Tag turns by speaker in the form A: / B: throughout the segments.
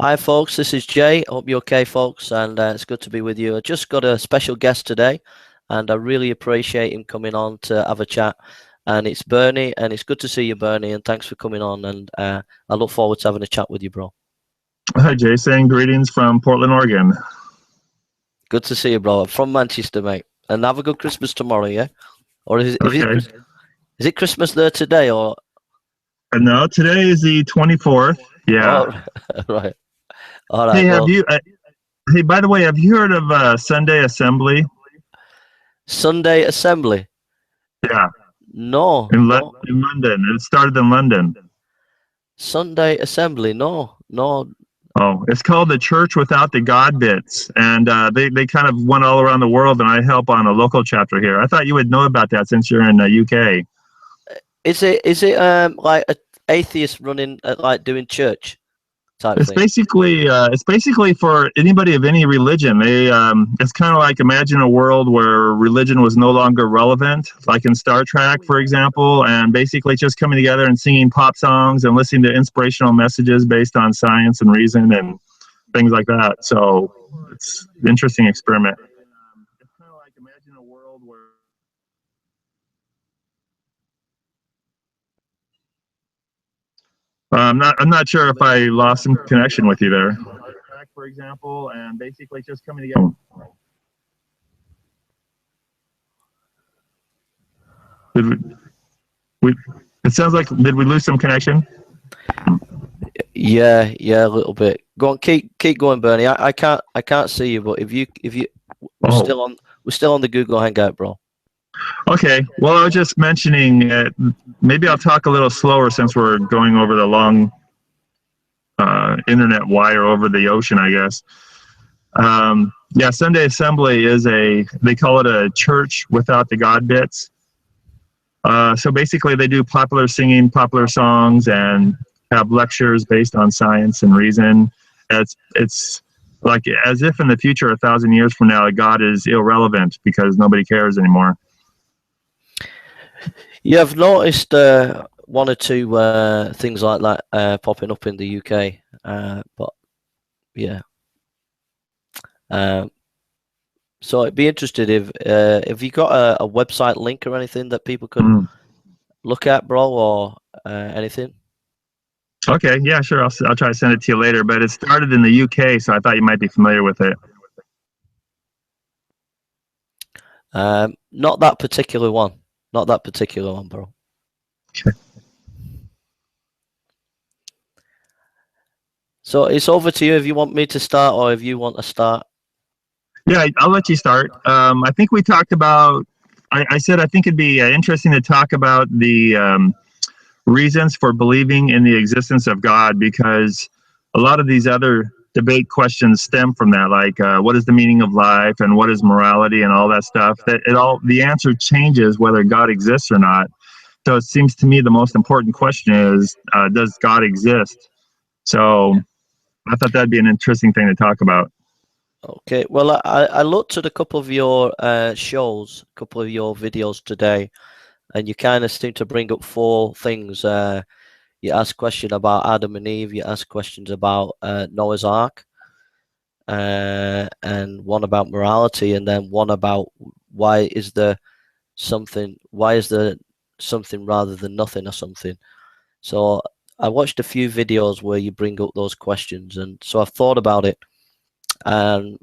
A: Hi, folks. This is Jay. Hope you're okay, folks, and it's good to be with you. I just got a special guest today, and I really appreciate him coming on to have a chat. And it's Bernie, and it's good to see you, Bernie, and thanks for coming on. And I look forward to having a chat with you, bro.
B: Hi, Jason. Greetings from Portland, Oregon.
A: Good to see you, bro. I'm from Manchester, mate. And have a good Christmas tomorrow, yeah? Or
B: Okay.
A: is it Christmas there today, or?
B: No, today is the 24th. Yeah.
A: Oh, right. All right.
B: Hey,
A: Well,
B: hey, by the way, have you heard of Sunday Assembly?
A: Sunday Assembly.
B: Yeah,
A: No,
B: in
A: no.
B: London. It started in London.
A: Sunday Assembly. No, no.
B: Oh, it's called the Church Without the God Bits, and they kind of went all around the world, and I help on a local chapter here. I thought you would know about that since you're in the UK.
A: Is it like an atheist running like doing church type thing?
B: It's basically for anybody of any religion. It's kind of like imagine a world where religion was no longer relevant, like in Star Trek, for example, and basically just coming together and singing pop songs and listening to inspirational messages based on science and reason and things like that. So it's an interesting experiment. It's kind of like imagine a world where I'm not sure if I lost some connection with you there. For example, and basically just coming together. It sounds like, did we lose some connection?
A: Yeah, a little bit. Go on, keep going, Bernie. I can't see you, but if you we're still on the Google Hangout, bro.
B: Okay. Well, I was just mentioning maybe I'll talk a little slower since we're going over the long internet wire over the ocean, I guess. Yeah, Sunday Assembly they call it a church without the God bits. So basically they do popular singing, popular songs, and have lectures based on science and reason. It's like as if in the future, 1,000 years from now, God is irrelevant because nobody cares anymore.
A: Yeah, I've noticed one or two things like that popping up in the UK, but yeah. So I'd be interested if you got a website link or anything that people could look at, bro, or anything.
B: Okay, yeah, sure. I'll try to send it to you later. But it started in the UK, so I thought you might be familiar with it.
A: Not that particular one. Not that particular one, bro.
B: Okay.
A: So it's over to you if you want me to start or if you want to start.
B: Yeah, I'll let you start. I think we talked about, I said I think it'd be interesting to talk about the reasons for believing in the existence of God, because a lot of these other debate questions stem from that, like what is the meaning of life and what is morality and all that stuff. The answer changes whether God exists or not. So it seems to me the most important question is, does God exist? So I thought that'd be an interesting thing to talk about.
A: Okay, well, I looked at a couple of your shows, a couple of your videos today, and you kind of seem to bring up four things. You ask questions about Adam and Eve, you ask questions about Noah's Ark, and one about morality, and then one about why is there something rather than nothing or something. So I watched a few videos where you bring up those questions, and so I've thought about it. And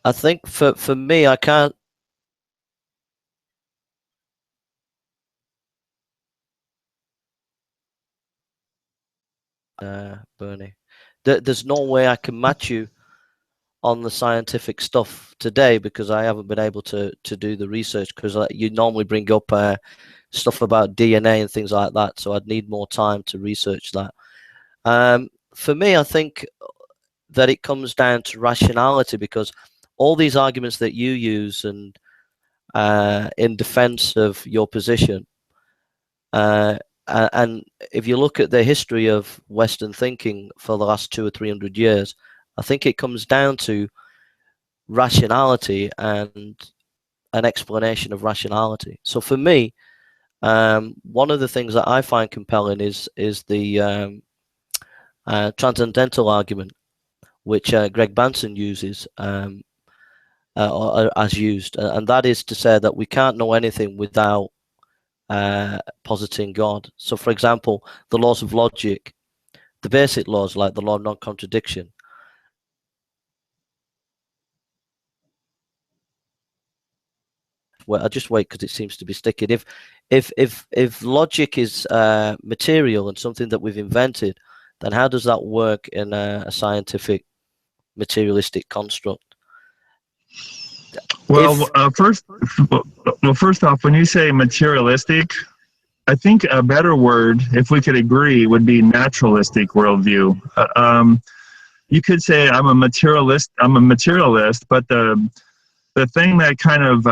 A: I think for me, I can't. Bernie, there's no way I can match you on the scientific stuff today because I haven't been able to do the research, because you normally bring up stuff about DNA and things like that. So I'd need more time to research that. For me, I think that it comes down to rationality, because all these arguments that you use and in defense of your position, and if you look at the history of Western thinking for the last 200 or 300 years, I think it comes down to rationality and an explanation of rationality. So for me, one of the things that I find compelling is the transcendental argument, which Greg Banson uses, or has used, and that is to say that we can't know anything without positing God. So, for example, the laws of logic, the basic laws like the law of non-contradiction. Well, I just wait because it seems to be sticking. If logic is material and something that we've invented, then how does that work in a scientific materialistic construct?
B: Well, first off, when you say materialistic, I think a better word, if we could agree, would be naturalistic worldview. You could say I'm a materialist. But the thing that kind of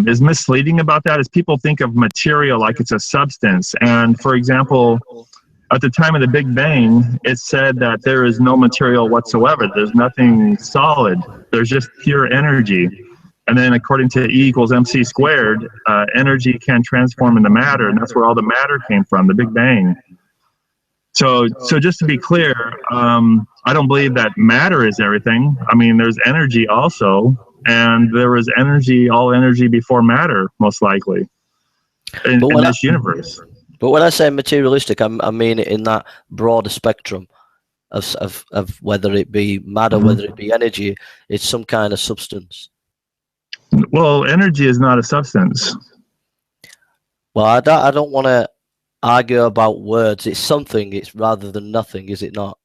B: is misleading about that is people think of material like it's a substance. And for example, at the time of the Big Bang, it said that there is no material whatsoever. There's nothing solid. There's just pure energy. And then according to E equals MC squared, energy can transform into matter, and that's where all the matter came from, the Big Bang. So just to be clear, I don't believe that matter is everything. I mean, there's energy also, and there was energy, all energy before matter, most likely, in this universe.
A: But when I say materialistic, I mean it in that broader spectrum of whether it be matter, whether it be energy, it's some kind of substance.
B: Well, energy is not a substance.
A: Well, I don't want to argue about words. It's something. It's rather than nothing, is it not?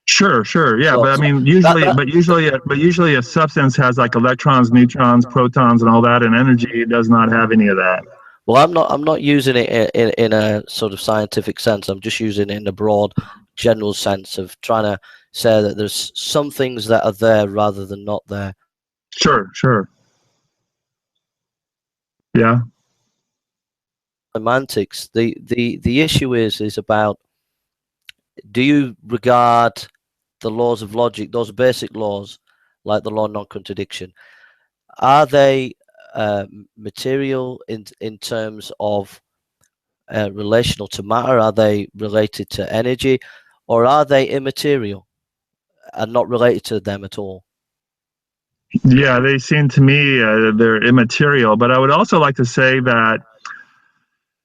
B: Sure, yeah, but I mean, usually a substance has like electrons, neutrons, protons, and all that, and energy does not have any of that.
A: Well, I'm not using it in a sort of scientific sense. I'm just using it in a broad, general sense of trying to say that there's some things that are there rather than not there.
B: Sure. Yeah.
A: Semantics. The issue is about, do you regard the laws of logic, those basic laws, like the law of non-contradiction, are they material in terms of relational to matter? Are they related to energy, or are they immaterial and not related to them at all?
B: Yeah, they seem to me they're immaterial, but I would also like to say that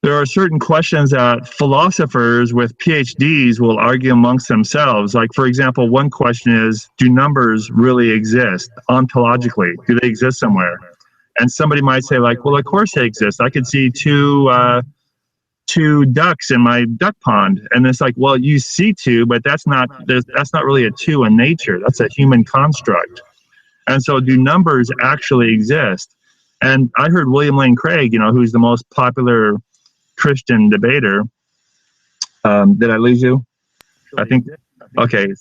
B: there are certain questions that philosophers with PhDs will argue amongst themselves. Like, for example, one question is, do numbers really exist ontologically? Do they exist somewhere? And somebody might say, like, well, of course they exist. I could see two ducks in my duck pond, and it's like, well, you see two, but that's not really a two in nature. That's a human construct. And so, do numbers actually exist? And I heard William Lane Craig, who's the most popular Christian debater. Did I lose you? I think. Okay.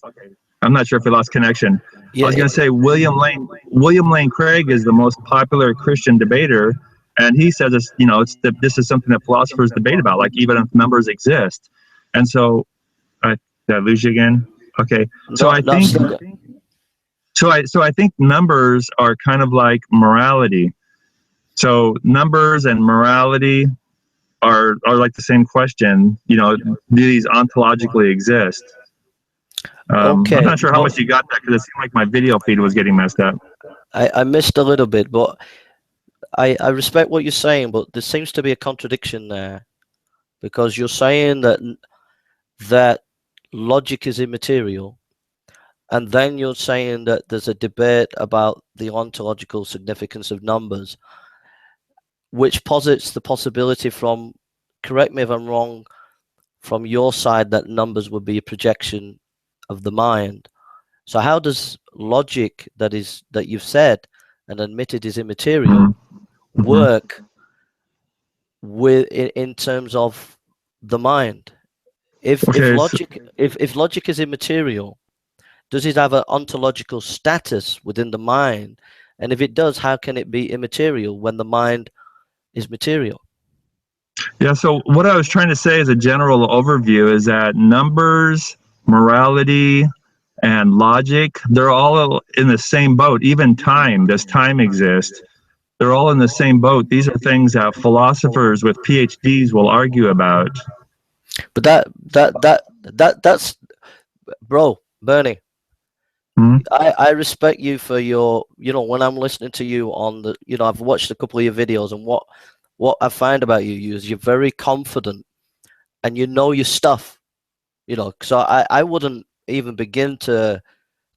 B: I'm not sure if we lost connection. Yeah, I was going to say William Lane Craig is the most popular Christian debater, and he says this is something that philosophers debate about, like even if numbers exist. And so, did I lose you again? Okay. So I think numbers are kind of like morality. So numbers and morality are like the same question. Do these ontologically exist? Okay. I'm not sure how much you got that, because it seemed like my video feed was getting messed up.
A: I missed a little bit, but I respect what you're saying, but there seems to be a contradiction there, because you're saying that logic is immaterial, and then you're saying that there's a debate about the ontological significance of numbers, which posits the possibility from, correct me if I'm wrong, from your side, that numbers would be a projection of the mind. So how does logic that you've said and admitted is immaterial work in terms of the mind? If logic is immaterial, does it have an ontological status within the mind? And if it does, how can it be immaterial when the mind is material?
B: Yeah, so what I was trying to say as a general overview is that numbers, morality, and logic, they're all in the same boat. Even time, does time exist? They're all in the same boat. These are things that philosophers with PhDs will argue about.
A: But that's bro, Bernie,
B: Mhm.
A: I respect you for your, when I'm listening to you on the, I've watched a couple of your videos, and what I find about you is you're very confident and you know your stuff, so I wouldn't even begin to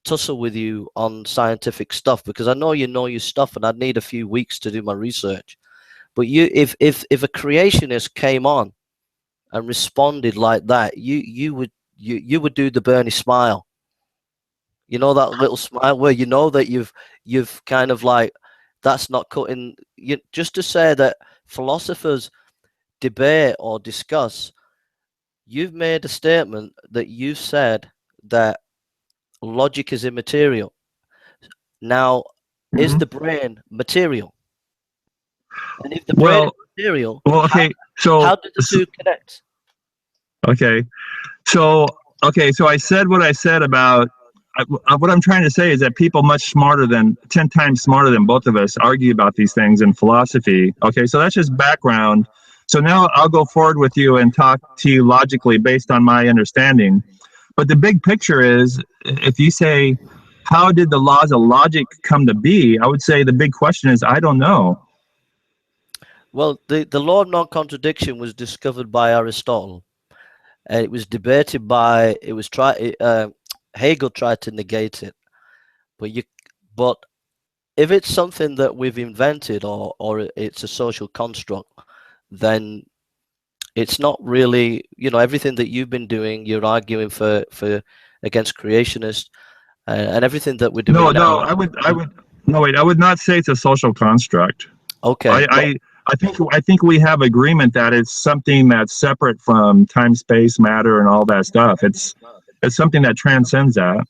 A: tussle with you on scientific stuff because I know you know your stuff, and I'd need a few weeks to do my research. But if a creationist came on and responded like that, you would do the Bernie smile. You know, that little smile where you know that you've kind of like, that's not cutting you, just to say that philosophers debate or discuss. You've made a statement that you've said that logic is immaterial. Now, is
B: Mhm.
A: the brain material? And if the brain is
B: Well,
A: material,
B: well,
A: how
B: okay. So,
A: how did the two connect?
B: okay. So, okay. So I said what I said about what I'm trying to say is that people much smarter than 10 times smarter than both of us argue about these things in philosophy. Okay. So that's just background. So now I'll go forward with you and talk to you logically based on my understanding. But the big picture is, if you say, how did the laws of logic come to be? I would say the big question is, I don't know.
A: Well, the law of non-contradiction was discovered by Aristotle, and it was debated by it was try Hegel tried to negate it, but if it's something that we've invented, or it's a social construct, then it's not really, everything that you've been doing, you're arguing for against creationists, and everything that we're doing
B: No, no,
A: now.
B: no, wait, I would not say it's a social construct.
A: Okay,
B: I, I, I think we have agreement that it's something that's separate from time, space, matter, and all that stuff. It's something that transcends that.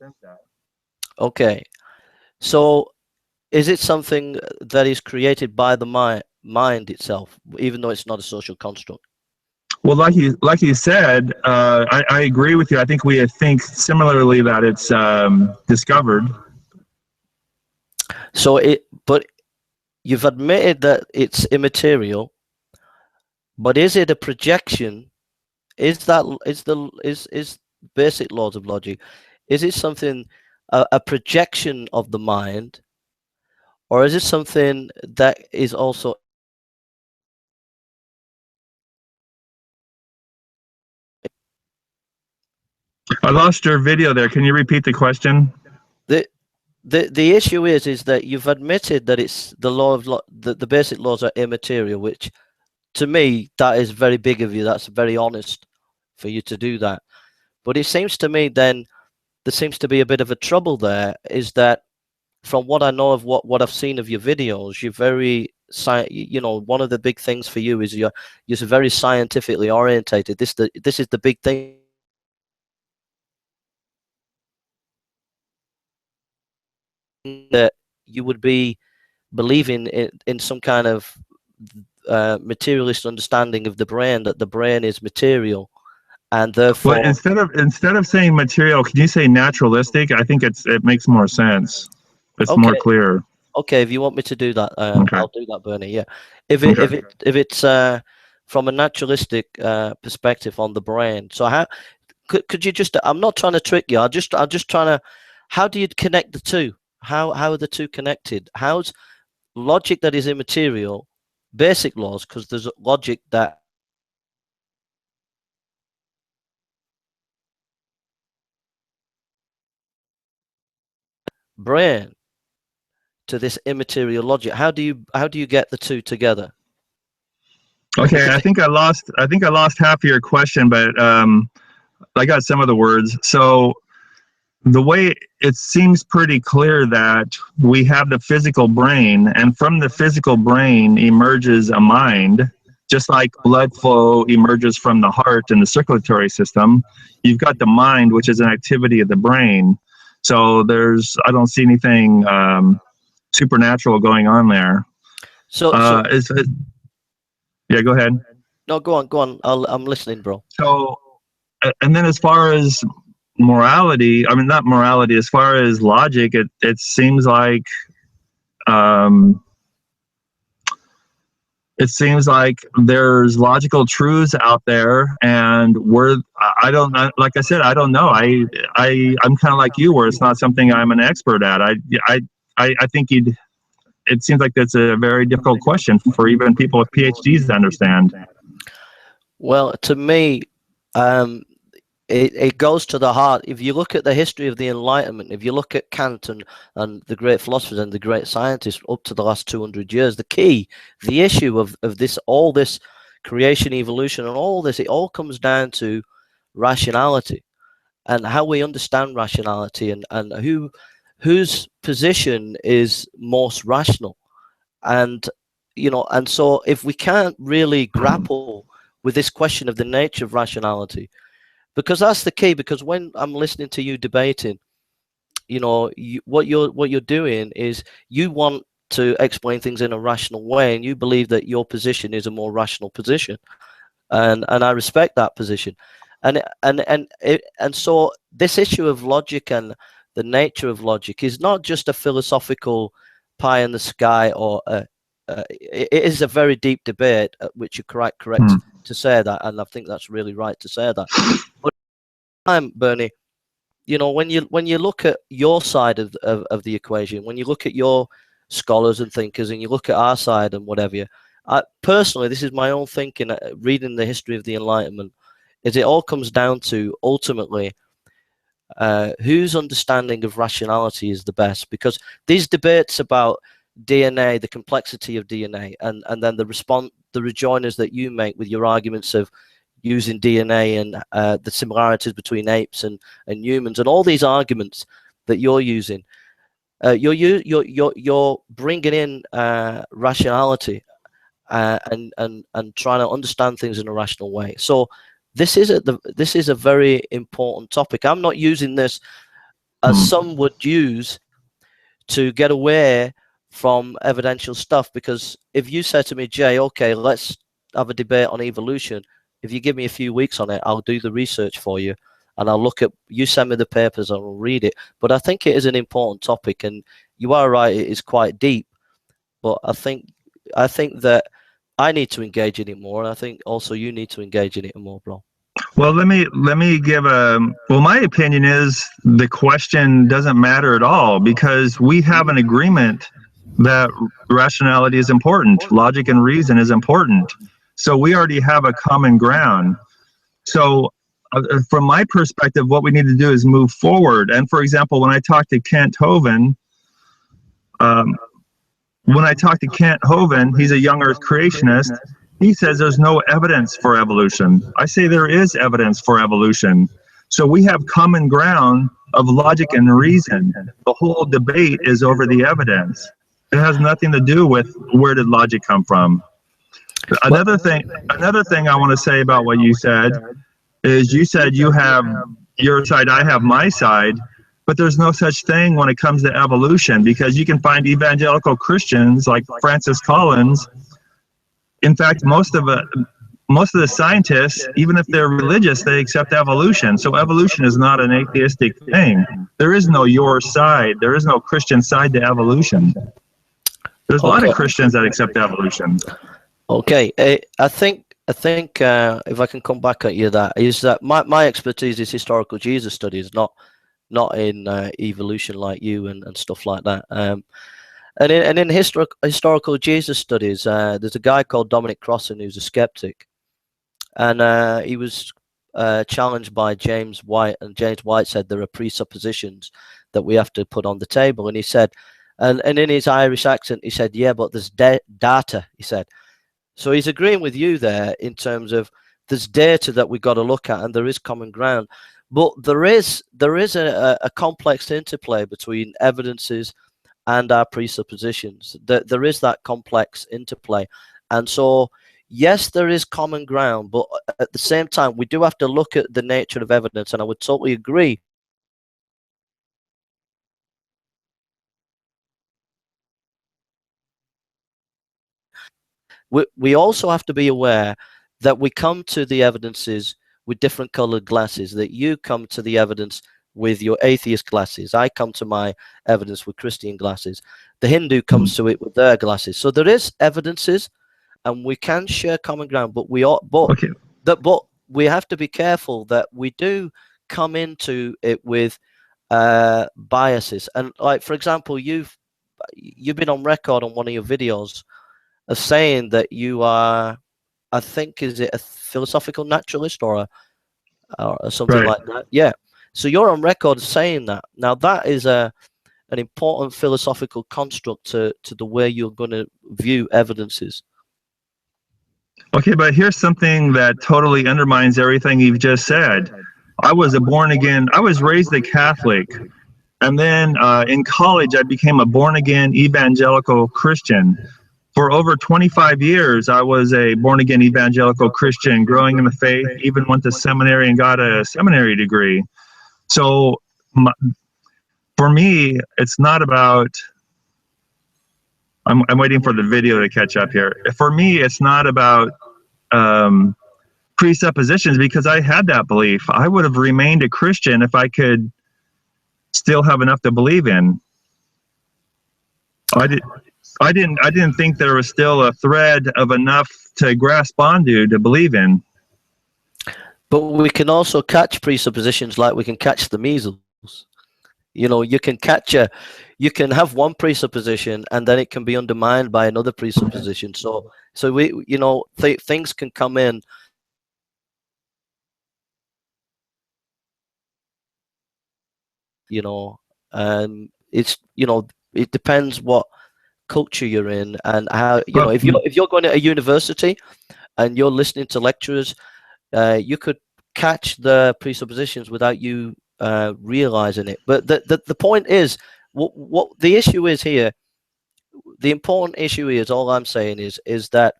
A: okay. So is it something that is created by the mind itself, even though it's not a social construct?
B: Well, like you said, I agree with you. I think we think similarly that it's discovered.
A: But you've admitted that it's immaterial, but is it a projection? Is basic laws of logic? Is it something a projection of the mind, or is it something that is also
B: I lost your video there. Can you repeat the question?
A: the the issue is that you've admitted that it's the law of the basic laws are immaterial, which to me that is very big of you. That's very honest for you to do that. But it seems to me then there seems to be a bit of a trouble there. Is that from what I know of what I've seen of your videos, you're very one of the big things for you is you're very scientifically orientated. This is the big thing that you would be believing in some kind of materialist understanding of the brain, that the brain is material and
B: Well,
A: therefore.
B: instead of saying material, can you say naturalistic? I think it makes more sense. It's more
A: Okay,
B: clear.
A: okay, if you want me to do that,
B: Okay.
A: I'll do that, Bernie. Yeah, if it
B: Okay.
A: if it if it's from a naturalistic perspective on the brain. So how could you just? I'm not trying to trick you. I'm just trying to. How do you connect the two? How are the two connected? How's logic that is immaterial, basic laws? Because there's logic that brain to this immaterial logic. How do you get the two together?
B: Okay.
A: Because
B: I think I lost half of your question, but I got some of the words. So the way it seems pretty clear that we have the physical brain, and from the physical brain emerges a mind, just like blood flow emerges from the heart and the circulatory system. You've got the mind, which is an activity of the brain. So I don't see anything supernatural going on there.
A: so
B: Yeah, go ahead.
A: no, go on. I'm listening, bro.
B: So, and then as far as morality, I mean, not morality, as far as logic, it seems like um, it seems like there's logical truths out there, and I don't know, like I said, I don't know. I'm kind of like you, where it's not something I'm an expert at. I think it seems like that's a very difficult question for even people with PhDs to understand.
A: Well, to me, it goes to the heart. If you look at the history of the Enlightenment, if you look at Kant and the great philosophers and the great scientists up to the last 200 years, the issue of this, all this creation, evolution, and all this, it all comes down to rationality and how we understand rationality, and whose position is most rational. And and so if we can't really grapple with this question of the nature of rationality, because that's the key. Because when I'm listening to you debating, what you're doing is you want to explain things in a rational way, and you believe that your position is a more rational position, and I respect that position, and so this issue of logic and the nature of logic is not just a philosophical pie in the sky, or it is a very deep debate, which you're correct to say that, and I think that's really right to say that. But Bernie, when you look at your side of the equation, when you look at your scholars and thinkers, and you look at our side and whatever, personally, this is my own thinking, reading the history of the Enlightenment, is it all comes down to ultimately whose understanding of rationality is the best. Because these debates about DNA, the complexity of DNA, and then the rejoinders that you make with your arguments of using DNA and the similarities between apes and humans, and all these arguments that you're using, you're bringing in rationality and trying to understand things in a rational way. So this is a very important topic. I'm not using this as some would use to get away from evidential stuff, because if you say to me, Jay, okay, let's have a debate on evolution, if you give me a few weeks on it, I'll do the research for you, and I'll look at, you send me the papers, I'll read it. But I think it is an important topic, and you are right, it is quite deep. But I think that I need to engage in it more, and I think also you need to engage in it more, bro.
B: Well, let me give my opinion is the question doesn't matter at all, because we have an agreement that rationality is important, logic and reason is important. So we already have a common ground. So from my perspective, what we need to do is move forward. And for example, when I talk to Kent Hovind, he's a young earth creationist. He says there's no evidence for evolution. I say there is evidence for evolution. So we have common ground of logic and reason. The whole debate is over the evidence. It has nothing to do with where did logic come from. Another thing I want to say about what you said is, you said you have your side, I have my side, but there's no such thing when it comes to evolution, because you can find evangelical Christians like Francis Collins. In fact, most of the scientists, even if they're religious, they accept evolution. So evolution is not an atheistic thing. There is no your side. There is no Christian side to evolution. There's a lot of Christians that accept evolution.
A: Okay, I think if I can come back at you, that is that my expertise is historical Jesus studies, not in evolution like you and stuff like that. And in historical Jesus studies, there's a guy called Dominic Crossan who's a skeptic, and he was challenged by James White, and James White said there are presuppositions that we have to put on the table, and he said, and in his Irish accent, he said, yeah, but there's data, he said. So he's agreeing with you there in terms of there's data that we've got to look at, and there is common ground, but there is a complex interplay between evidences and our presuppositions. There is that complex interplay, and so yes, there is common ground, but at the same time, we do have to look at the nature of evidence, and I would totally agree. We also have to be aware that we come to the evidences with different colored glasses, that you come to the evidence with your atheist glasses. I come to my evidence with Christian glasses. The Hindu comes to it with their glasses. So there is evidences, and we can share common ground, but we are, but
B: Okay.
A: but we have to be careful that we do come into it with biases. And like, for example, you've been on record on one of your videos of saying that you are, I think, is it a philosophical naturalist or something
B: Right.
A: like that? Yeah. So you're on record saying that. Now that is an important philosophical construct to the way you're going to view evidences.
B: Okay, but here's something that totally undermines everything you've just said. I was a born again, I was raised a Catholic. And then in college, I became a born again evangelical Christian. For over 25 years, I was a born again evangelical Christian, growing in the faith, even went to seminary and got a seminary degree. So my, for me, it's not about, I'm waiting for the video to catch up here. For me, it's not about um, presuppositions, because I had that belief. I would have remained a Christian if I could still have enough to believe in. I didn't think there was still a thread of enough to grasp onto to believe in.
A: But we can also catch presuppositions like we can catch the measles. You know, you can have one presupposition and then it can be undermined by another presupposition. So we, you know, things can come in. You know, it's, you know, it depends what culture you're in and how, you know,
B: But
A: if you're going to a university and you're listening to lecturers, you could catch the presuppositions without you realizing it. But the point is, what the issue is here, the important issue is, all I'm saying is that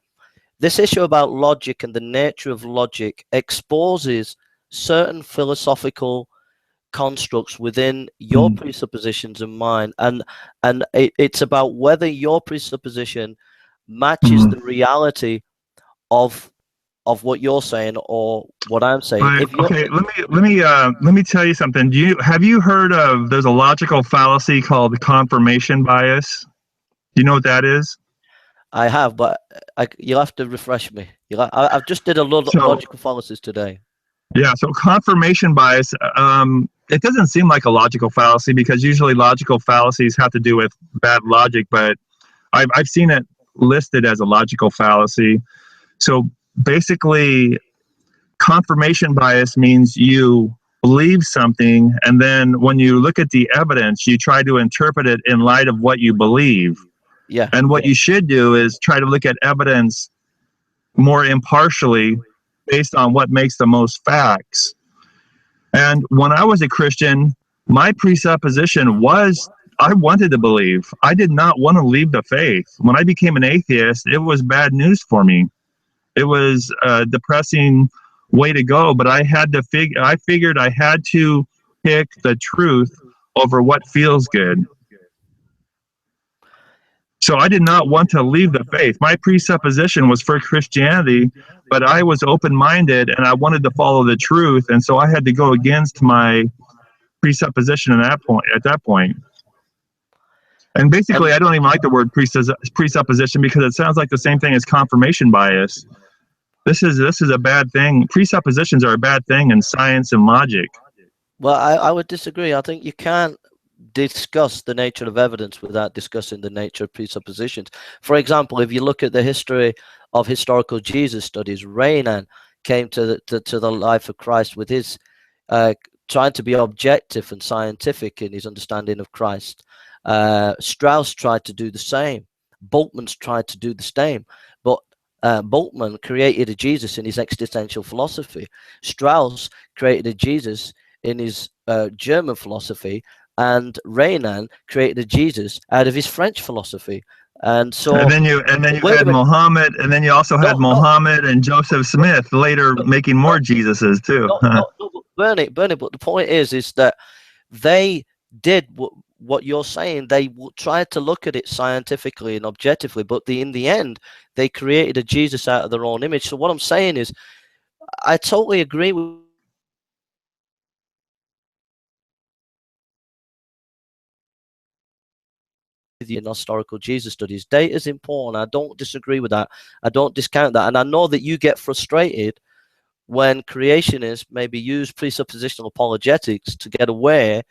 A: this issue about logic and the nature of logic exposes certain philosophical constructs within your presuppositions and mine, and it's about whether your presupposition matches the reality of what you're saying or what I'm saying.
B: but
A: If you're,
B: okay, let me tell you something. Have you heard of, there's a logical fallacy called confirmation bias? Do you know what that is?
A: I have, but you'll have to refresh me. I've just did a lot of
B: So
A: logical fallacies today.
B: yeah, so confirmation bias, it doesn't seem like a logical fallacy, because usually logical fallacies have to do with bad logic, but I've seen it listed as a logical fallacy. So basically, confirmation bias means you believe something, and then when you look at the evidence, you try to interpret it in light of what you believe.
A: Yeah,
B: And what you should do is try to look at evidence more impartially based on what makes the most facts. And when I was a Christian, my presupposition was I wanted to believe. I did not want to leave the faith. When I became an atheist, it was bad news for me. It was a depressing way to go, but I figured I had to pick the truth over what feels good. So I did not want to leave the faith. My presupposition was for Christianity, but I was open-minded and I wanted to follow the truth, and so I had to go against my presupposition at that point. And basically,
A: and
B: I don't even like the word presupposition, because it sounds like the same thing as confirmation bias. This is a bad thing. Presuppositions are a bad thing in science and logic.
A: well, I would disagree. I think you can't discuss the nature of evidence without discussing the nature of presuppositions. For example, if you look at the history of historical Jesus studies, Renan came to the life of Christ with his trying to be objective and scientific in his understanding of Christ. Strauss tried to do the same. Bultmann's tried to do the same, but Bultmann created a Jesus in his existential philosophy. Strauss created a Jesus in his German philosophy, and Renan created a Jesus out of his French philosophy. And so,
B: And then you
A: wait a
B: had
A: minute,
B: Mohammed, and then you also had
A: no,
B: Mohammed and Joseph Smith later
A: no,
B: making more Jesuses too.
A: no, Bernie. But the point is that they did what you're saying. They tried to look at it scientifically and objectively, but in the end, they created a Jesus out of their own image. So what I'm saying is, I totally agree with you in historical Jesus studies. Data is important. I don't disagree with that. I don't discount that. And I know that you get frustrated when creationists maybe use presuppositional apologetics to get away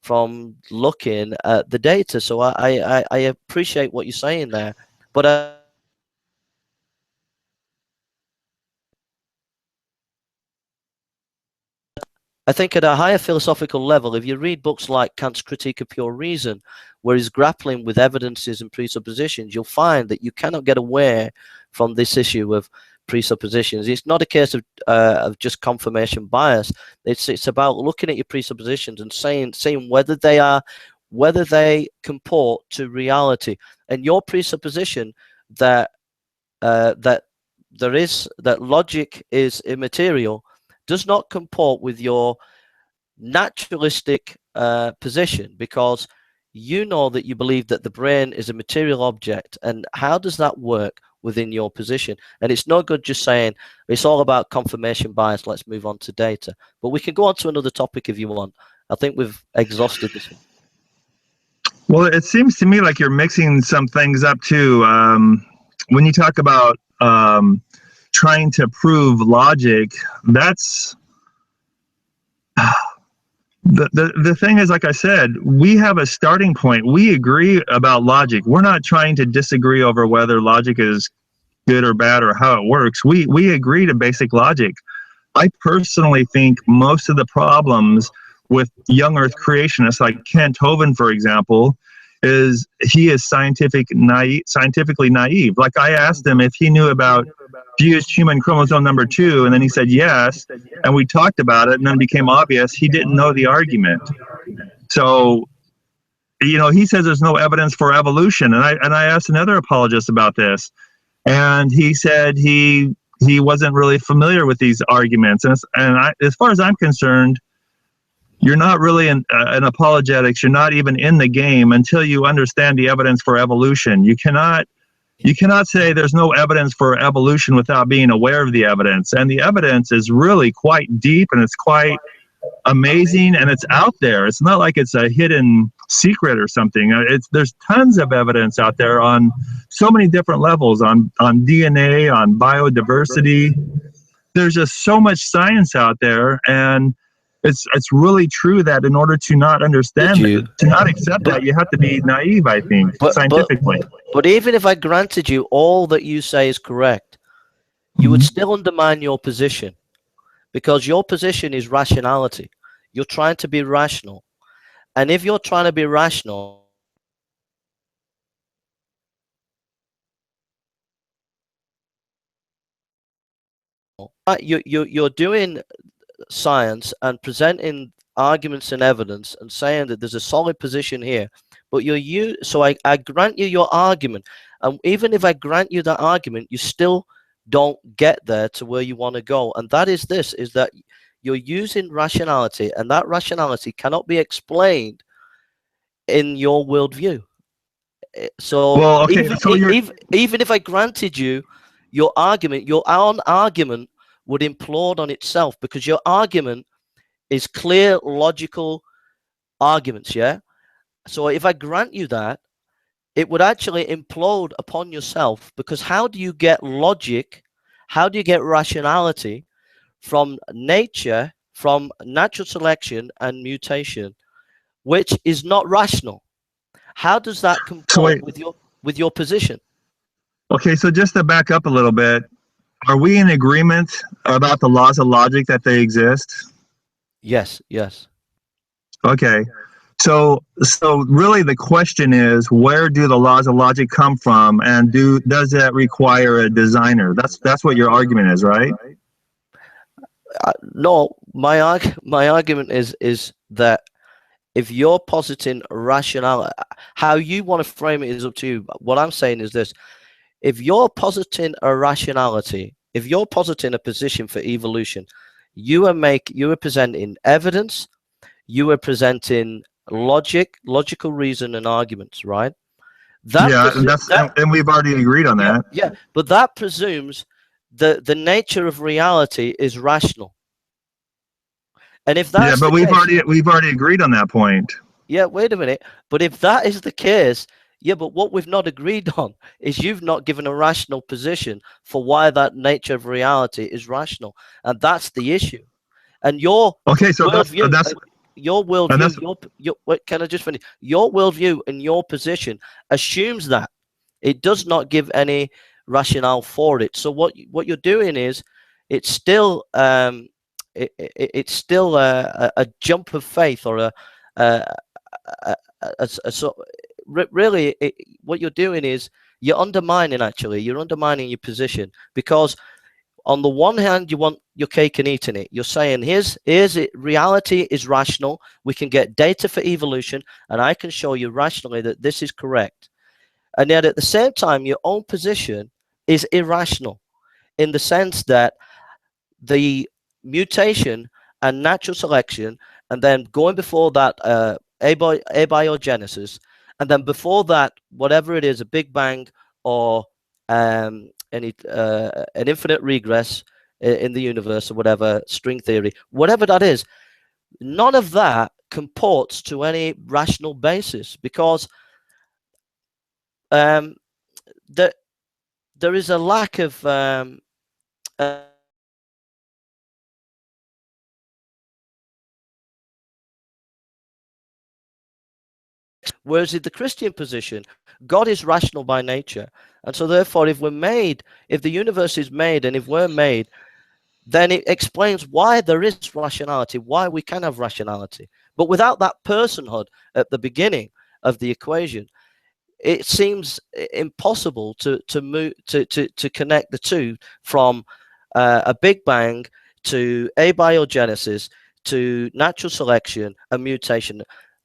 A: from looking at the data. So I appreciate what you're saying there. But I think at a higher philosophical level, if you read books like Kant's Critique of Pure Reason, where he's grappling with evidences and presuppositions, you'll find that you cannot get away from this issue of presuppositions. It's not a case of just confirmation bias. It's about looking at your presuppositions and saying whether they comport to reality. And your presupposition that that logic is immaterial does not comport with your naturalistic position, because you know that you believe that the brain is a material object. And how does that work within your position? And it's no good just saying it's all about confirmation bias, let's move on to data. But we can go on to another topic if you want. I think we've exhausted this one.
B: Well, it seems to me like you're mixing some things up too. When you talk about trying to prove logic, that's the thing is, like I said, we have a starting point. We agree about logic. We're not trying to disagree over whether logic is good or bad or how it works. We agree to basic logic. I personally think most of the problems with young Earth creationists, like Kent Hovind, for example, is he is scientifically naive. Like, I asked him if he knew about fused human chromosome number 2, and then he said yes, and we talked about it, and then it became obvious he didn't know the argument. So, you know, he says there's no evidence for evolution, and I asked another apologist about this, and he said he wasn't really familiar with these arguments. And as far as I'm concerned, you're not really an apologetics. You're not even in the game until you understand the evidence for evolution. You cannot say there's no evidence for evolution without being aware of the evidence. And the evidence is really quite deep, and it's quite amazing, and it's out there. It's not like it's a hidden secret or something. There's tons of evidence out there on so many different levels, on DNA, on biodiversity. There's just so much science out there, and it's really true that in order to not understand it, to not accept that, you have to be naive, I think, scientifically.
A: But even if I granted you all that you say is correct, you would still undermine your position, because your position is rationality. You're trying to be rational. And if you're trying to be rational, you're doing science and presenting arguments and evidence and saying that there's a solid position here, but so I grant you your argument, and even if I grant you that argument, you still don't get there to where you want to go. And that is that you're using rationality, and that rationality cannot be explained in your worldview. So,
B: well, okay,
A: even if I granted you your argument, your own argument would implode on itself, because your argument is clear, logical arguments, yeah? So if I grant you that, it would actually implode upon yourself, because how do you get logic, how do you get rationality from nature, from natural selection and mutation, which is not rational? How does that comport with your position?
B: Okay, so just to back up a little bit, are we in agreement about the laws of logic, that they exist?
A: Yes.
B: Okay. So really the question is, where do the laws of logic come from, and does that require a designer? That's what your argument is, right?
A: No, my argument is that if you're positing rationality, how you want to frame it is up to you. What I'm saying is this: if you're positing a rationality, if you're positing a position for evolution, you are presenting evidence, you are presenting logical reason and arguments, right?
B: And we've already agreed on that.
A: Yeah, but that presumes the nature of reality is rational. And if that's
B: but we've already agreed on that point.
A: Yeah, wait a minute. But if that is the case, Yeah, but what we've not agreed on is you've not given a rational position for why that nature of reality is rational, and that's the issue. And
B: Okay, so
A: worldview,
B: that's
A: your
B: and
A: worldview,
B: that's
A: wait, can I just finish? Your worldview and your position assumes that it does not give any rationale for it. So what you're doing is, it's still it's still a jump of faith, or a so really what you're doing is you're undermining, actually you're undermining your position, because on the one hand you want your cake and eating it. You're saying here's it, reality is rational, we can get data for evolution, and I can show you rationally that this is correct. And yet at the same time your own position is irrational, in the sense that the mutation and natural selection, and then going before that abiogenesis, and then before that whatever it is, a big bang, or an infinite regress in the universe, or whatever, string theory, whatever that is, none of that comports to any rational basis, because um, there, there is a lack of uh, whereas in the Christian position, God is rational by nature. And so therefore, if the universe is made, and if we're made, then it explains why there is rationality, why we can have rationality. But without that personhood at the beginning of the equation, it seems impossible to connect the two, from a big bang to abiogenesis to natural selection and mutation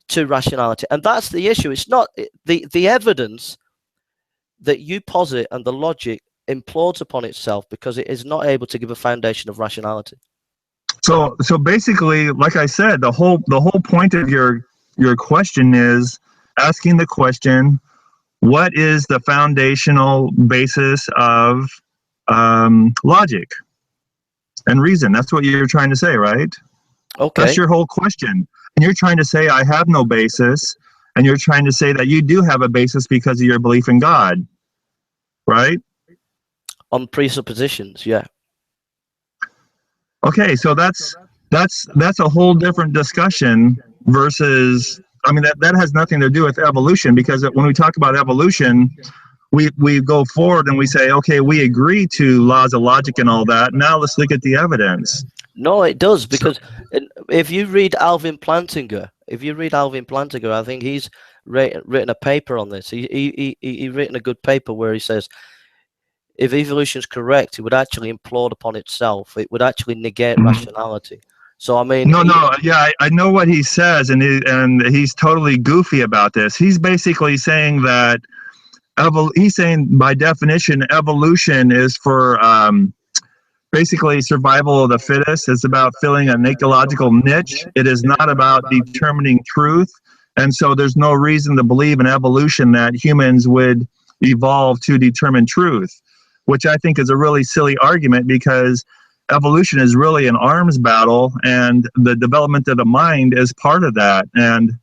A: to rationality. And that's the issue. It's not the evidence that you posit and the logic implodes upon itself, because it is not able to give a foundation of rationality.
B: so basically, like I said, the whole point of your question is asking the question, what is the foundational basis of logic and reason? That's what you're trying to say, right?
A: Okay.
B: That's your whole question. And you're trying to say, I have no basis. And you're trying to say that you do have a basis because of your belief in God, right?
A: On presuppositions, yeah.
B: Okay, so that's a whole different discussion versus, I mean, that has nothing to do with evolution, because when we talk about evolution, we go forward and we say, okay, we agree to laws of logic and all that. Now let's look at the evidence.
A: No, it does, because if you read Alvin Plantinga, I think he's written a paper on this. He written a good paper where he says, if evolution is correct, it would actually implode upon itself. It would actually negate rationality. So I mean,
B: No, yeah, I know what he says, and he's totally goofy about this. He's basically saying that he's saying by definition, evolution is for basically survival of the fittest. It's about filling an ecological niche. It is not about determining truth. And so there's no reason to believe in evolution that humans would evolve to determine truth, which I think is a really silly argument, because evolution is really an arms battle, and the development of the mind is part of that. And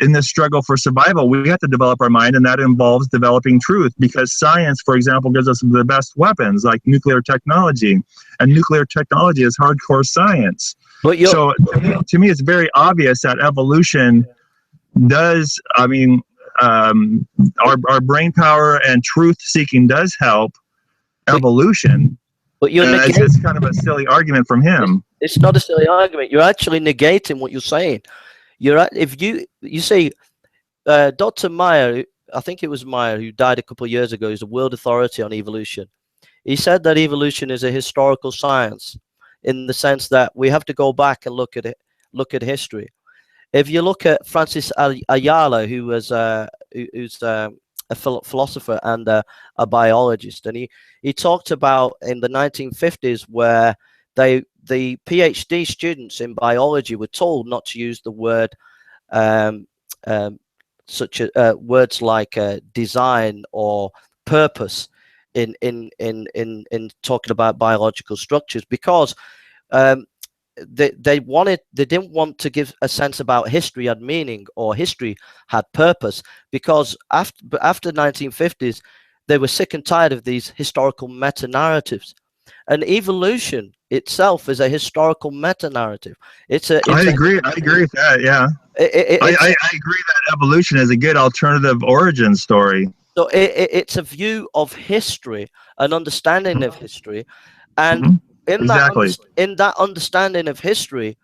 B: in this struggle for survival, we have to develop our mind, and that involves developing truth, because science, for example, gives us the best weapons, like nuclear technology, and nuclear technology is hardcore science. So to me, it's very obvious that evolution does, I mean, our brain power and truth seeking does help evolution.
A: But you're
B: it's just kind of a silly argument from him.
A: It's not a silly argument. You're actually negating what you're saying. If you say Dr. Meyer, I think it was Meyer, who died a couple of years ago, he's a world authority on evolution. He said that evolution is a historical science, in the sense that we have to go back and look at history. If you look at Francis Ayala, who's a philosopher and a biologist, and he talked about in the 1950s where the PhD students in biology were told not to use the word such as words like design or purpose in talking about biological structures, because they didn't want to give a sense about history had meaning or history had purpose, because after 1950s they were sick and tired of these historical meta narratives. And evolution itself is a historical meta narrative.
B: I agree with that. Yeah. I agree that evolution is a good alternative origin story.
A: So it's a view of history, an understanding of history, and in that understanding of history,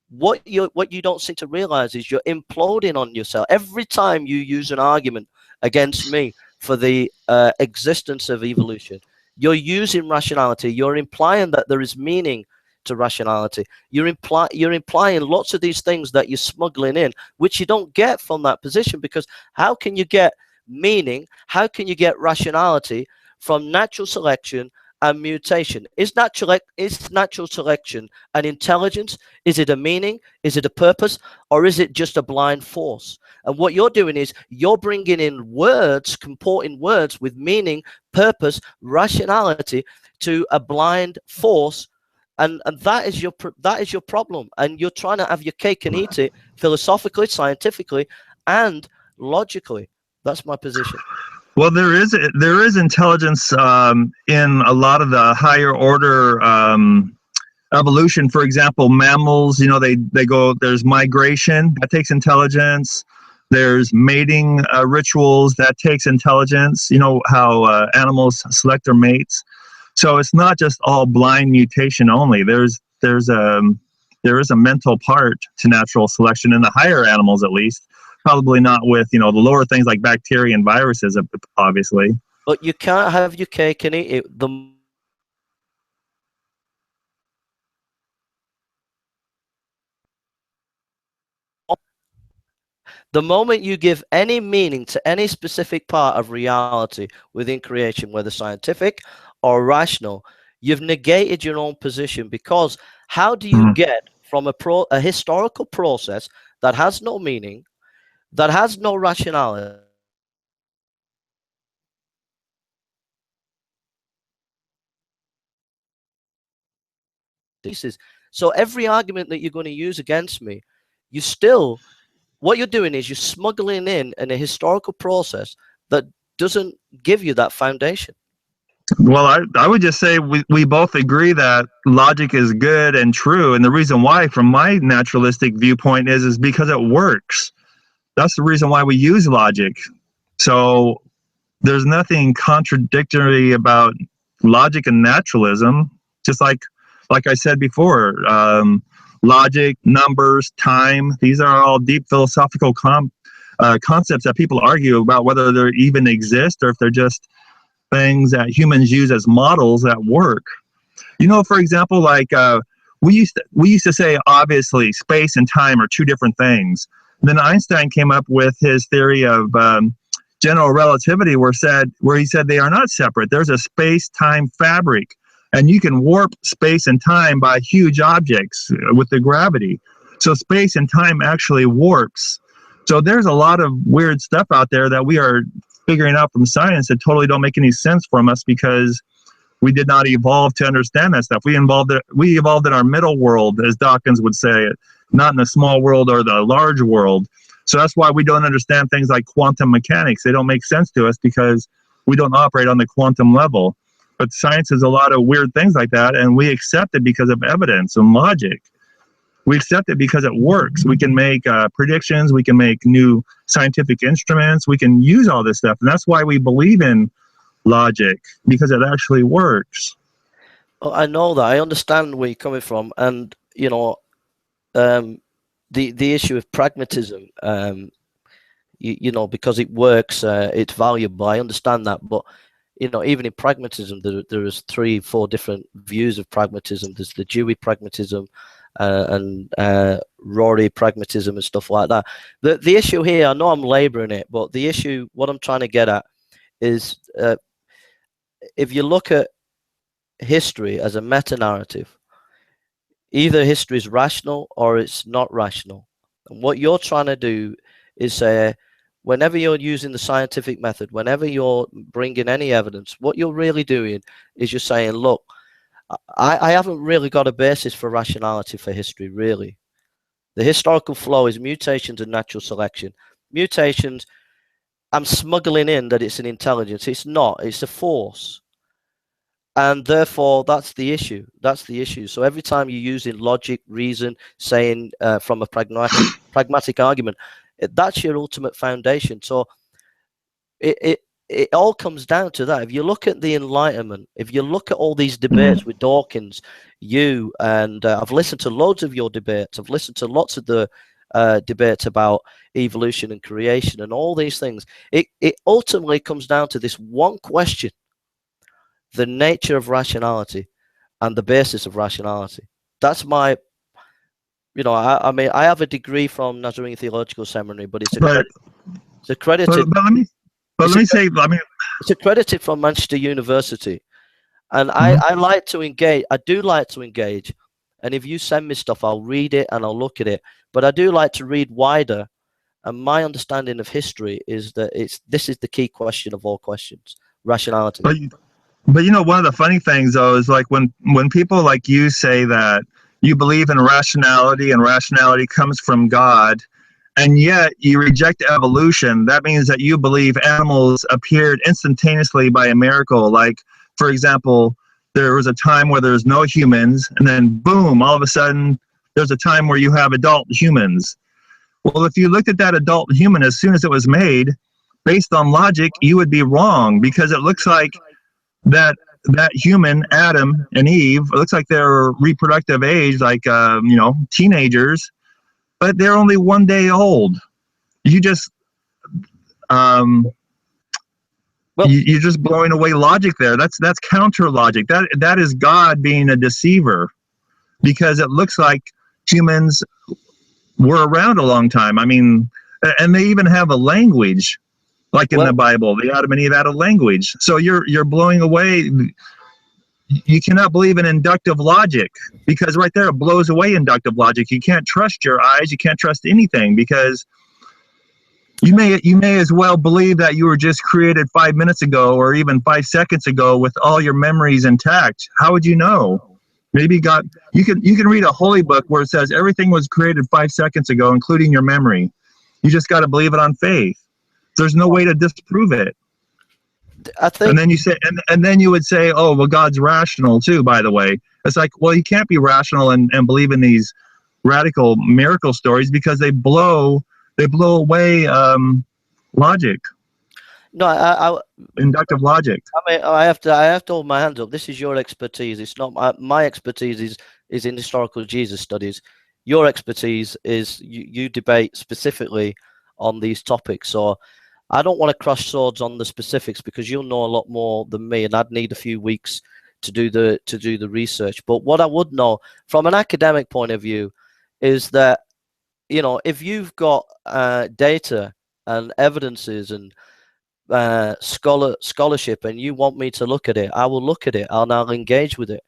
A: what you don't seem to realize is you're imploding on yourself every time you use an argument against me for the existence of evolution. You're using rationality. You're implying that there is meaning to rationality. You're implying lots of these things that you're smuggling in, which you don't get from that position, because how can you get meaning? How can you get rationality from natural selection and mutation? Is natural selection an intelligence? Is it a meaning? Is it a purpose? Or is it just a blind force? And what you're doing is you're bringing in words, comporting words with meaning, purpose, rationality to a blind force. And that is your problem. And you're trying to have your cake and eat it philosophically, scientifically, and logically. That's my position.
B: Well, there is intelligence in a lot of the higher order evolution. For example, mammals, they go, there's migration, that takes intelligence. There's mating rituals, that takes intelligence. You know how animals select their mates. So it's not just all blind mutation only. There is a mental part to natural selection in the higher animals, at least. Probably not with the lower things like bacteria and viruses, obviously.
A: But you can't have your cake and eat it. The moment you give any meaning to any specific part of reality within creation, whether scientific or rational, you've negated your own position, because how do you get from a historical process that has no meaning, that has no rationality? So every argument that you're going to use against me, what you're doing is you're smuggling in a historical process that doesn't give you that foundation.
B: Well, I would just say we both agree that logic is good and true. And the reason why, from my naturalistic viewpoint, is because it works. That's the reason why we use logic. So there's nothing contradictory about logic and naturalism. Just like I said before, logic, numbers, time, these are all deep philosophical concepts that people argue about whether they even exist or if they're just things that humans use as models that work. For example, like we used to say, obviously, space and time are two different things. Then Einstein came up with his theory of general relativity, where he said they are not separate. There's a space-time fabric, and you can warp space and time by huge objects with the gravity. So space and time actually warps. So there's a lot of weird stuff out there that we are figuring out from science that totally don't make any sense from us, because we did not evolve to understand that stuff. We evolved in our middle world, as Dawkins would say, not in the small world or the large world. So that's why we don't understand things like quantum mechanics. They don't make sense to us because we don't operate on the quantum level. But science is a lot of weird things like that, and we accept it because of evidence and logic. We accept it because it works. We can make predictions. We can make new scientific instruments. We can use all this stuff. And that's why we believe in logic, because it actually works.
A: Well, I know that. I understand where you're coming from. And, the issue of pragmatism, because it works, it's valuable. I understand that. But, even in pragmatism, there is 3-4 different views of pragmatism. There's the Dewey pragmatism, and Rory pragmatism and stuff like that. The issue here, I know I'm laboring it, but the issue, what I'm trying to get at is, if you look at history as a meta-narrative, either history is rational or it's not rational. And what you're trying to do is say, whenever you're using the scientific method, whenever you're bringing any evidence, what you're really doing is you're saying, look, I haven't really got a basis for rationality for history, really. The historical flow is mutations and natural selection. Mutations, I'm smuggling in that it's an intelligence. It's not. It's a force. And therefore, that's the issue. That's the issue. So every time you're using logic, reason, saying from a pragmatic argument, that's your ultimate foundation. So it all comes down to that. If you look at the Enlightenment, if you look at all these debates with Dawkins, you and I've listened to loads of your debates. I've listened to lots of the debates about evolution and creation and all these things. It ultimately comes down to this one question: the nature of rationality and the basis of rationality. That's my, I mean, I have a degree from Nazarene Theological Seminary, but it's accredited.
B: But let me say, I mean,
A: it's accredited from Manchester University, and I like to engage. I do like to engage, and if you send me stuff, I'll read it and I'll look at it. But I do like to read wider, and my understanding of history is that this is the key question of all questions: rationality.
B: But one of the funny things though is like when people like you say that you believe in rationality and rationality comes from God, and yet you reject evolution, that means that you believe animals appeared instantaneously by a miracle. Like, for example, there was a time where there's no humans, and then boom, all of a sudden there's a time where you have adult humans. Well, if you looked at that adult human as soon as it was made, based on logic, you would be wrong, because it looks like that human, Adam and Eve, it looks like they're reproductive age, like teenagers, but they're only 1 day old. You just you're just blowing away logic there. That's counter logic. That is God being a deceiver, because it looks like humans were around a long time. I mean, and they even have a language. Like in the Bible, the Adam and Eve had a language. So you're blowing away. You cannot believe in inductive logic, because right there it blows away inductive logic. You can't trust your eyes. You can't trust anything, because you may as well believe that you were just created 5 minutes ago or even 5 seconds ago with all your memories intact. How would you know? Maybe God. You can read a holy book where it says everything was created 5 seconds ago, including your memory. You just got to believe it on faith. There's no way to disprove it.
A: I think,
B: and then you say, and then you would say, oh, well, God's rational too, by the way. It's like, well, you can't be rational and believe in these radical miracle stories, because they blow away logic.
A: No,
B: inductive logic.
A: I mean, I have to hold my hands up. This is your expertise. It's not my expertise. Is in historical Jesus studies. Your expertise is you debate specifically on these topics. So I don't want to crush swords on the specifics, because you'll know a lot more than me, and I'd need a few weeks to do the research. But what I would know from an academic point of view is that, if you've got data and evidences and scholarship, and you want me to look at it, I will look at it and I'll engage with it.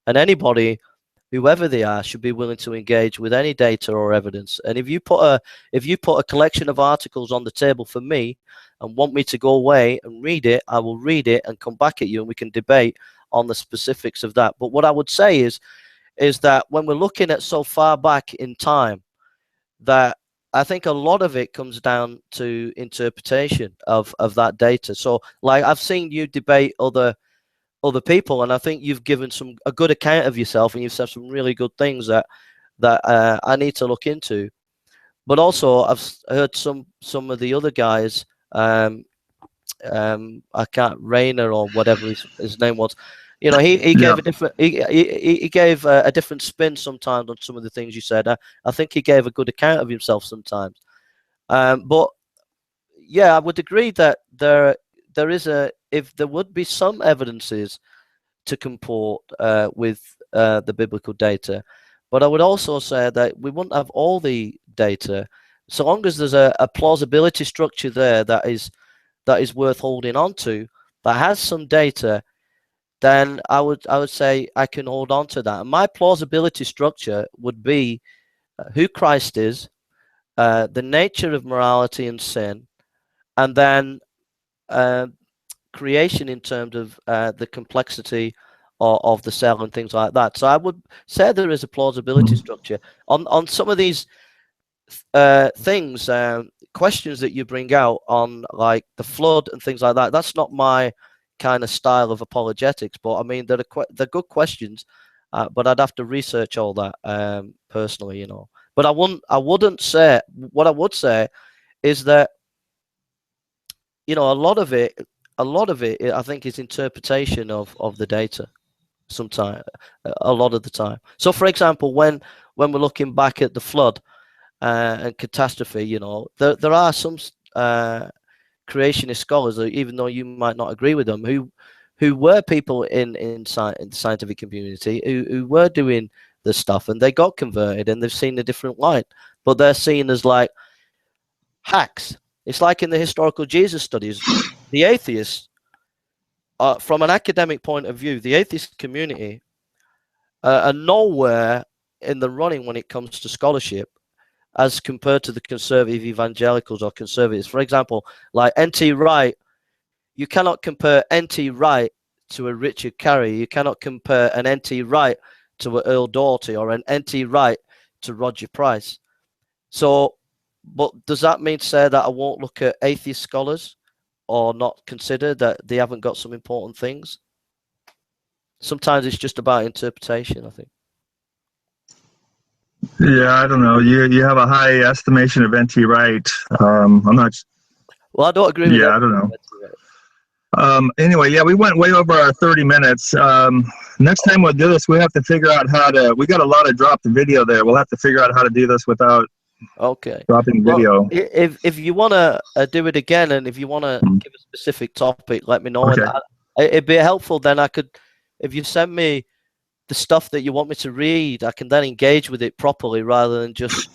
A: And anybody, whoever they are, should be willing to engage with any data or evidence. And if you put a collection of articles on the table for me and want me to go away and read it, I will read it and come back at you, and we can debate on the specifics of that. But what I would say is that when we're looking at so far back in time, that I think a lot of it comes down to interpretation of that data. So, like, I've seen you debate other people, and I think you've given a good account of yourself, and you've said some really good things that I need to look into. But also, I've heard some of the other guys. I can't, Rayner or whatever his name was. He gave a different he gave a different spin sometimes on some of the things you said. I think he gave a good account of himself sometimes. But yeah, I would agree that there is if there would be some evidences to comport with the biblical data, but I would also say that we wouldn't have all the data, so long as there's a plausibility structure there that is worth holding on to, that has some data. Then I would say I can hold on to that. And my plausibility structure would be who Christ is, the nature of morality and sin, and then creation in terms of the complexity of the cell and things like that. So I would say there is a plausibility structure on some of these things, questions that you bring out on like the flood and things like that. That's not my kind of style of apologetics, but I mean they're good questions, but I'd have to research all that personally, But I wouldn't say. What I would say is that a lot of it, I think, is interpretation of the data. Sometimes, a lot of the time. So, for example, when we're looking back at the flood and catastrophe, there are some creationist scholars, even though you might not agree with them, who were people in the scientific community who were doing this stuff, and they got converted and they've seen a different light, but they're seen as like hacks. It's like in the historical Jesus studies, the atheists, from an academic point of view, the atheist community are nowhere in the running when it comes to scholarship as compared to the conservative evangelicals or conservatives. For example, like N.T. Wright, you cannot compare N.T. Wright to a Richard Carey. You cannot compare an N.T. Wright to an Earl Doughty or an N.T. Wright to Roger Price. So, but does that mean to say that I won't look at atheist scholars or not consider that they haven't got some important things? Sometimes it's just about interpretation, I think.
B: Yeah, I don't know. You have a high estimation of N.T. Wright. I'm not.
A: Well, I don't agree with that.
B: Yeah, I don't know. Anyway, yeah, we went way over our 30 minutes. Next time we'll do this, we have to figure out how to. We got a lot of dropped video there. We'll have to figure out how to do this without dropping video.
A: Well, if you want to do it again, and if you want to give a specific topic, let me know.
B: Okay.
A: And it'd be helpful. Then I could, if you send me the stuff that you want me to read, I can then engage with it properly rather than just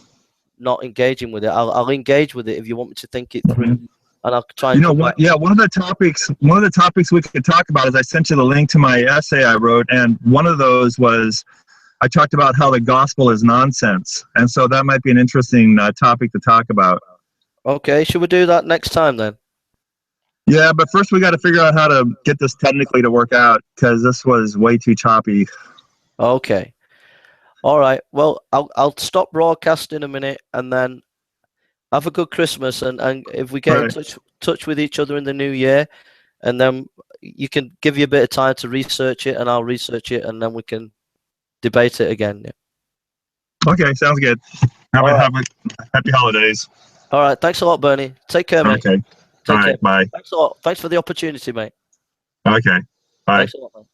A: not engaging with it. I'll engage with it if you want me to think it through, and I'll try. And
B: one of the topics we could talk about is I sent you the link to my essay I wrote, and one of those was I talked about how the gospel is nonsense, and so that might be an interesting topic to talk about.
A: Okay, should we do that next time then?
B: Yeah, but first we got to figure out how to get this technically to work out, because this was way too choppy.
A: Okay. All right. Well, I'll stop broadcasting a minute, and then have a good Christmas. And if we get in touch with each other in the new year, and then you can give you a bit of time to research it, and I'll research it, and then we can debate it again. Yeah.
B: Okay, sounds good. Have a happy holidays.
A: All right. Thanks a lot, Bernie. Take care, mate.
B: Okay. All right. Bye.
A: Thanks a lot. Thanks for the opportunity, mate.
B: Okay. Bye.
A: Thanks a lot, man.